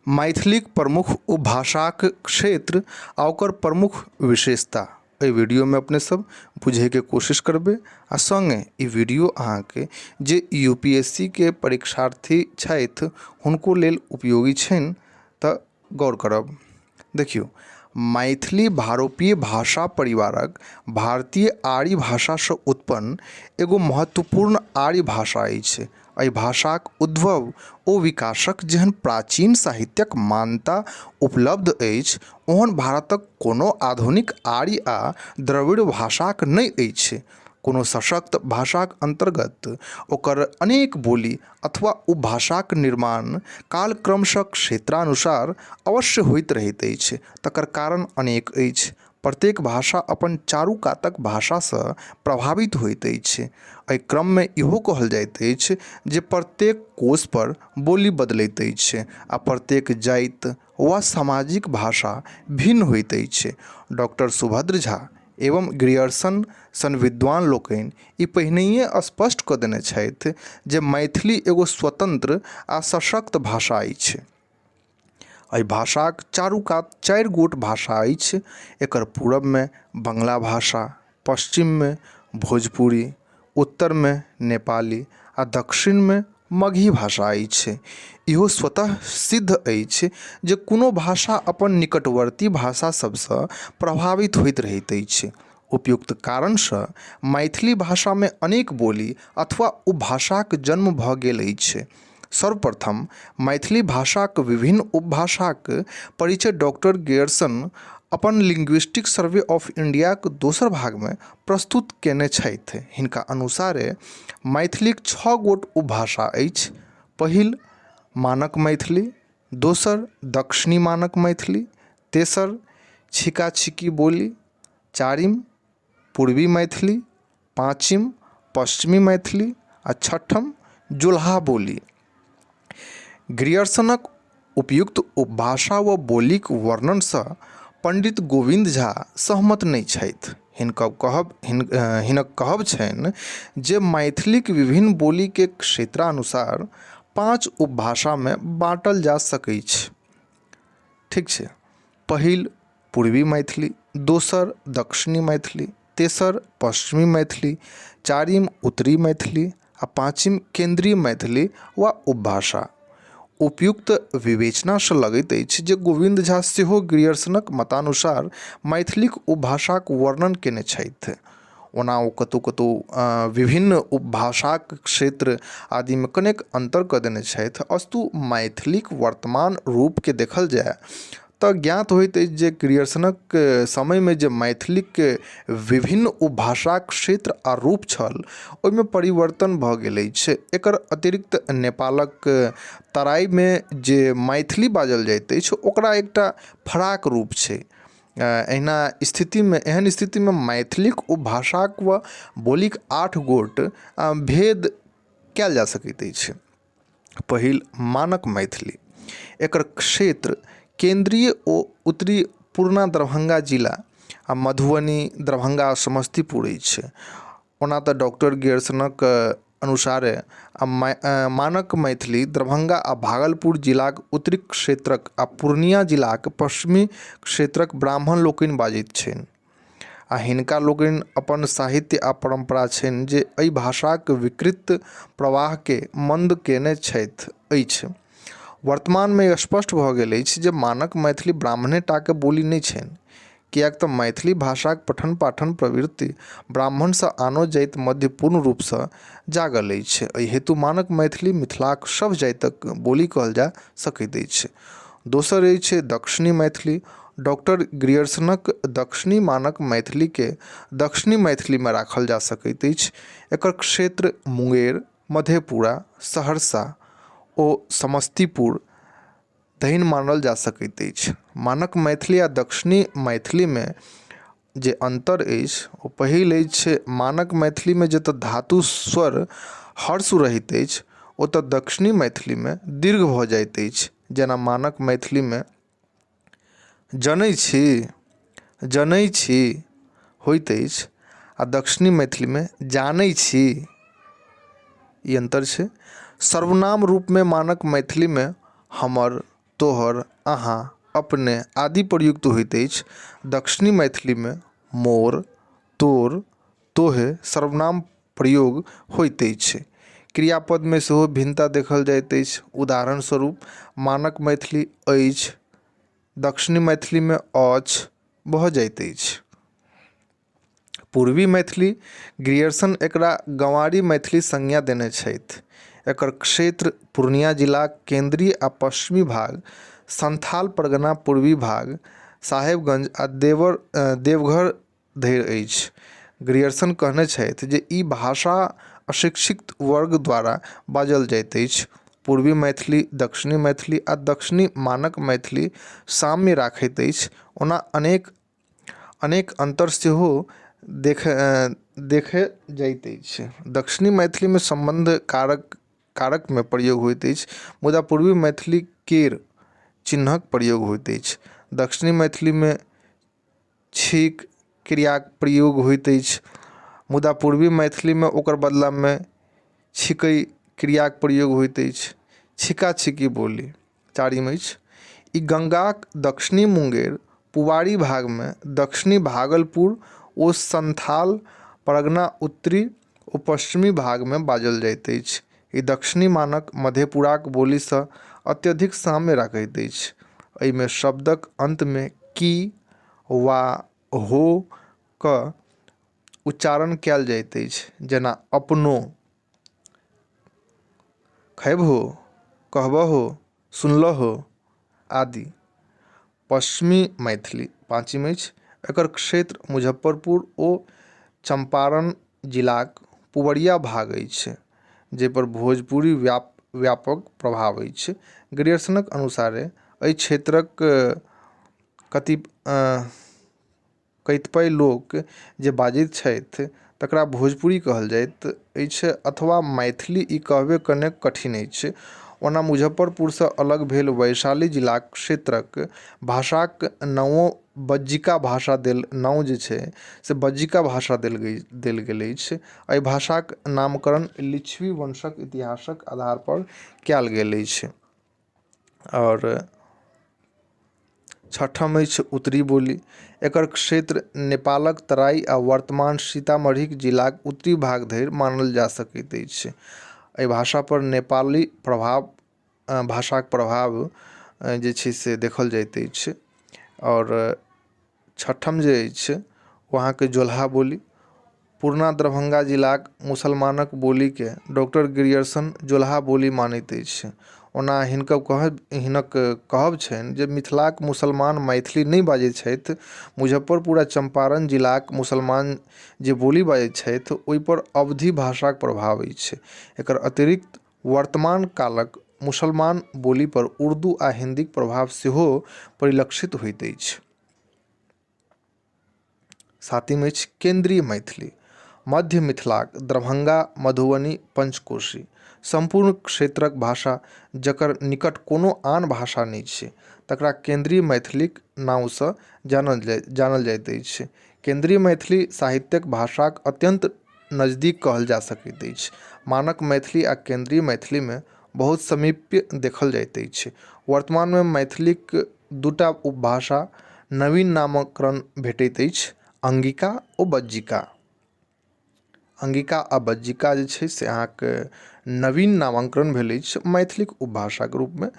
मैथिलीक प्रमुख उपभाषाक क्षेत्र आ ओकर प्रमुख विशेषता एहि वीडियो में अपने सब बुझे के कोशिश करबे आ संगे ई वीडियो अहाँके जे यूपीएससी के परीक्षार्थी छथि हुनको लेल उपयोगी छनि तऽ गौर करब। देखियो, मैथिली भारोपीय भाषा परिवारक भारतीय आर्य भाषा से उत्पन्न एगो महत्वपूर्ण आर्य भाषा अछि। एहि भाषाक उद्भव ओ विकासक जेहन प्राचीन साहित्यक मान्यता उपलब्ध अछि ओहन भारतक कोनो आधुनिक आर्य आ द्रविड़ भाषाक नहि अछि। कोनो सशक्त भाषाक अंतर्गत ओकर अनेक बोली अथवा उपभाषाक निर्माण कालक्रमसँ क्षेत्रानुसार अवश्य होइत रहैत अछि। तकर कारण अनेक अछि। प्रत्येक भाषा अपन चारूकातक भाषासँ प्रभावित होइत अछि। एहि क्रममे इहो कहल जाइत अछि जे प्रत्येक कोश पर बोली बदलैत अछि आ प्रत्येक जाति वा सामाजिक भाषा भिन्न होइत अछि। डॉक्टर सुभद्र झा एवं ग्रियर्सन सन विद्वान लोकनि ई पहिनहिए स्पष्ट कऽ देने छथि जे मैथिली एगो स्वतंत्र आ सशक्त भाषा अछि। एहि भाषाक चारू कात 4 गोट भाषा अछि। एकर पूरब में बंगला भाषा, पश्चिम में भोजपुरी, उत्तर में नेपाली आ दक्षिण में मगही भाषा अछि। इहो स्वतः सिद्ध अछि जे कोनो भाषा अपन निकटवर्ती भाषा सबसँ प्रभावित होइत रहैत अछि। उपयुक्त कारणसँ मैथिली भाषा में अनेक बोली अथवा उपभाषाक जन्म भऽ गेल अछि। सर्वप्रथम मैथिली भाषाक विभिन्न उपभाषाक परिचय डॉक्टर ग्रियर्सन अपन लिंग्विस्टिक सर्वे ऑफ इंडियाक दोसर भाग में प्रस्तुत केने छथि। हिनका अनुसारे मैथिलीक 6 गोट उपभाषा अछि। पहिल मानक मैथिली, दोसर दक्षिणी मानक मैथिली, तेसर छिका छिकी बोली, चारिम पूर्वी मैथिली, पाँचिम पश्चिमी मैथिली आ छठम जोल्हा बोली। ग्रियर्सनक उपयुक्त उपभाषा व बोलीक वर्णनसँ पंडित गोविंद झा सहमत नहि छथि। हिनक कहब छनि जे मैथिलीक विभिन्न बोली के क्षेत्रानुसार 5 उपभाषा में बाँटल जा सकै छै। ठीक छै। पहिल पूर्वी मैथिली, दोसर दक्षिणी मैथिली, तेसर पश्चिमी मैथिली, चारिम उत्तरी मैथिली आ पाँचिम केंद्रीय मैथिली वा उपभाषा। उपयुक्त विवेचनासँ लगैत अछि जे गोविंद झा सेहो ग्रियर्सनक मतानुसार मैथिलीक उपभाषाक वर्णन केने छथि। ओना ओ कतहु कतहु विभिन्न उपभाषाक क्षेत्र आदि में कनेक अंतर कऽ देने छथि। अस्तु मैथिलीक वर्तमान रूपके देखल जाय तऽ ज्ञात होइत अछि जे ग्रियर्सनक समय में जे मैथिलीक विभिन्न उपभाषाक क्षेत्र आ रूप छल ओहिमे परिवर्तन भऽ गेल अछि। एकर अतिरिक्त नेपालक तराई में जे मैथिली बाजल जाइत अछि ओकरा एकटा फराक रूप छै। एहन स्थिति में मैथिलीक उपभाषाक व बोलीक 8 गोट भेद कयल जा सकैत अछि। पहिल मानक मैथिली। एकर क्षेत्र केंद्रीय ओ उत्तरी पूर्णा दरभंगा जिला आ मधुबनी, दरभंगा, समस्तीपुर अछि। ओना तऽ डॉक्टर ग्रियर्सनक अनुसारे मानक मैथिली दरभंगा आ भागलपुर जिलाक उत्तरी क्षेत्रक आ पूर्णिया जिलाक पश्चिमी क्षेत्रक ब्राह्मण लोकनि बाजैत छनि आ हिनका लोकनि अपन साहित्य आ परंपरा छनि जे एहि भाषाक विकृत प्रवाहके मंद केने अछि। वर्तमान में स्पष्ट भऽ गेल अछि जे मानक मैथिली ब्राह्मणे टाके बोली नहि छनि, किएक तऽ मैथिली भाषाक पठन पाठन प्रवृत्ति ब्राह्मणसँ आनो जाति मध्य पूर्ण रूपसँ जागल अछि। एहि हेतु मानक मैथिली मिथिलाक सभ जातिक बोली कहल जा सकैत अछि। दोसर अछि दक्षिणी मैथिली। डॉक्टर ग्रियर्सनक दक्षिणी मानक मैथिली के दक्षिणी मैथिली में राखल जा सकैत अछि। एकर क्षेत्र मुंगेर, मधेपुरा, सहरसा ओ समस्तीपुर धरि मानल जा सकैत अछि। मानक मैथिली आ दक्षिणी मैथिली में जे अंतर अछि ओ पहिल अछि मानक मैथिली में जतऽ धातु स्वर हर्ष रहैत अछि ओतऽ दक्षिणी मैथिली में दीर्घ भऽ जाइत अछि। जेना मानक मैथिली में जनै छी होइत अछि आ दक्षिणी मैथिली में जानै छी। ई अंतर छै। सर्वनाम रूप में मानक मैथिली में हमर, तोहर, अहाँ, अपने आदि प्रयुक्त होइत अछि। दक्षिणी मैथिली में मोर, तोर, तोहे सर्वनाम प्रयोग होइत अछि। क्रियापद में सेहो भिन्नता देखल जाइत अछि। उदाहरण स्वरूप मानक मैथिली अछि, दक्षिणी मैथिली में अछि भऽ जाइत अछि। पूर्वी मैथिली ग्रियर्सन एकरा गंवारी मैथिली संज्ञा देने छथि। एकर क्षेत्र पूर्णिया जिलाक केंद्रीय आ पश्चिमी भाग, संथाल परगना पूर्वी भाग, साहेबगंज आ देवघर धरि अछि। ग्रियर्सन कहने छथि जे ई भाषा अशिक्षित वर्ग द्वारा बाजल जाइत अछि। पूर्वी मैथिली, दक्षिणी मैथिली आ दक्षिणी मानक मैथिली साम्य राखैत अछि, ओना अनेक अंतर सेहो देखे जाइत अछि। दक्षिणी मैथिली में संबंध कारक में प्रयोग होइत अछि, मुदा पूर्वी मैथिली केर चिन्हक प्रयोग होइत अछि। दक्षिणी मैथिली में छीक क्रियाक प्रयोग होइत अछि, मुदा पूर्वी मैथिली में ओकर बदला में छिकै क्रियाक प्रयोग होइत अछि। छिका छिकी बोली चारिम अछि। ई गंगाक दक्षिणी मुंगेर, पुवारी भाग में, दक्षिणी भागलपुर ओ संथाल परगना उत्तरी ओ पश्चिमी भाग में बाजल जाइत अछि। ई दक्षिणी मानक मधेपुराक बोली सँ अत्यधिक साम्य राखैत अछि। एहि में शब्दक अंत में की वा हो क उच्चारण कयल जाइत अछि, जेना अपनो, खैबहो, कहबहो, सुनलहो आदि। पश्चिमी मैथिली पाँचम अछि। एकर क्षेत्र मुजफ्फरपुर ओ चंपारण जिलाक पुवरिया भाग अछि, जाहि पर भोजपुरी व्यापक प्रभाव अछि। ग्रियर्सनक अनुसारे एहि क्षेत्रक कतिपय लोक जे बाजैत छथि तकरा भोजपुरी कहल जाइत अछि अथवा मैथिली ई कहबे कने कठिन अछि। ओना मुजफ्फरपुर से अलग भेल वैशाली जिलाक क्षेत्रक भाषाक नामो बज्जिका भाषा देल गेल अछि। एहि भाषाक नामकरण लिच्छवी वंशक इतिहासक आधार पर कयल गेल अछि। और छठम अछि उत्तरी बोली। एकर क्षेत्र नेपालक तराई आ वर्तमान सीतामढ़ी जिलाक उत्तरी भाग धरि मानल जा सकैत अछि। एहि भाषा पर नेपाली भाषाक प्रभाव जे छै से देखल जाइत अछि। और छठम जे अछि वहाँके जोल्हा बोली। पूर्णा दरभंगा जिलाक मुसलमानक बोली के डॉक्टर ग्रियर्सन जोल्हा बोली मानैत अछि। ओना हिनक कहब छनि जे मिथिलाक मुसलमान मैथिली नहि बाजैत छथि, मुजफ्फरपुर आ चंपारण जिलाक मुसलमान जे बोली बाजैत छथि ओहि पर अवधी भाषाक प्रभाव अछि। एकर अतिरिक्त वर्तमान कालक मुसलमान बोली पर उर्दू आ हिंदीक प्रभाव सेहो परिलक्षित होइत अछि। सातम अछि केंद्रीय मैथिली। मध्य मिथिलाक दरभंगा, मधुबनी, पंचकोशी संपूर्ण क्षेत्रक भाषा जकर निकट कोनो आन भाषा नहि छै तकरा केंद्रीय मैथिलीक नाम सँ जानल जाइत अछि। केंद्रीय मैथिली साहित्यक भाषाक अत्यंत नजदीक कहल जा सकैत अछि। मानक मैथिली आ केंद्रीय मैथिली में बहुत सामीप्य देखल जाइत अछि। वर्तमान में मैथिलीक दूटा उपभाषा नवीन नामकरण भेटैत अछि, अंगिका ओ बज्जिका। अंगिका आ बज्जिका जे छै से अहाँके नवीन नामांकरण भेल अछि मैथिलीक उपभाषाक रूप में।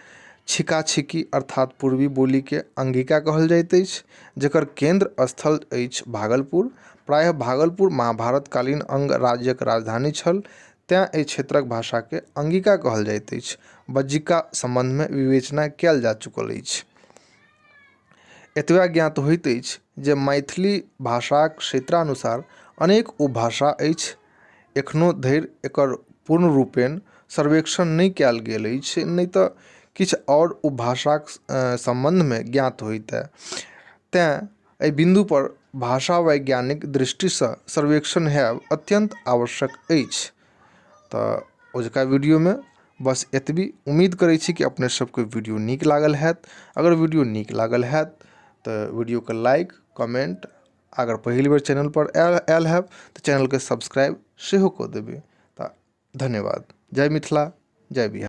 छिका छिकी अर्थात पूर्वी बोली के अंगिका कहल जाइत अछि, जकर केंद्र स्थल अछि भागलपुर। प्रायः भागलपुर महाभारत कालीन अंग राज्यक राजधानी छल, तें एहि क्षेत्रक भाषा के अंगिका कहल जाइत अछि। बज्जिका संबंध में विवेचना कयल जा चुकल अछि। एतबा ज्ञात होइत अछि जे मैथिली भाषाक क्षेत्रानुसार अनेक उपभाषा अछि। एखनो धरि एकर पूर्ण रूपेण सर्वेक्षण नहि कयल गेल अछि, नहि तऽ किछु और उपभाषाक संबंध में ज्ञात होइतै। तें एहि बिंदु पर भाषा वैज्ञानिक दृष्टि सँ सर्वेक्षण हेब अत्यंत आवश्यक अछि। तऽ ओजुका वीडियो में बस एतबी। उम्मीद करै छी कि अपने सबके वीडियो नीक लागल हैत। अगर वीडियो नीक लागल हैत तऽ वीडियो के लाइक, कमेंट, अगर पहिल बेर चैनल पर आयल हैब तऽ चैनल के सब्सक्राइब सेहो कऽ देबै। तऽ धन्यवाद। जय मिथिला, जय बिहार।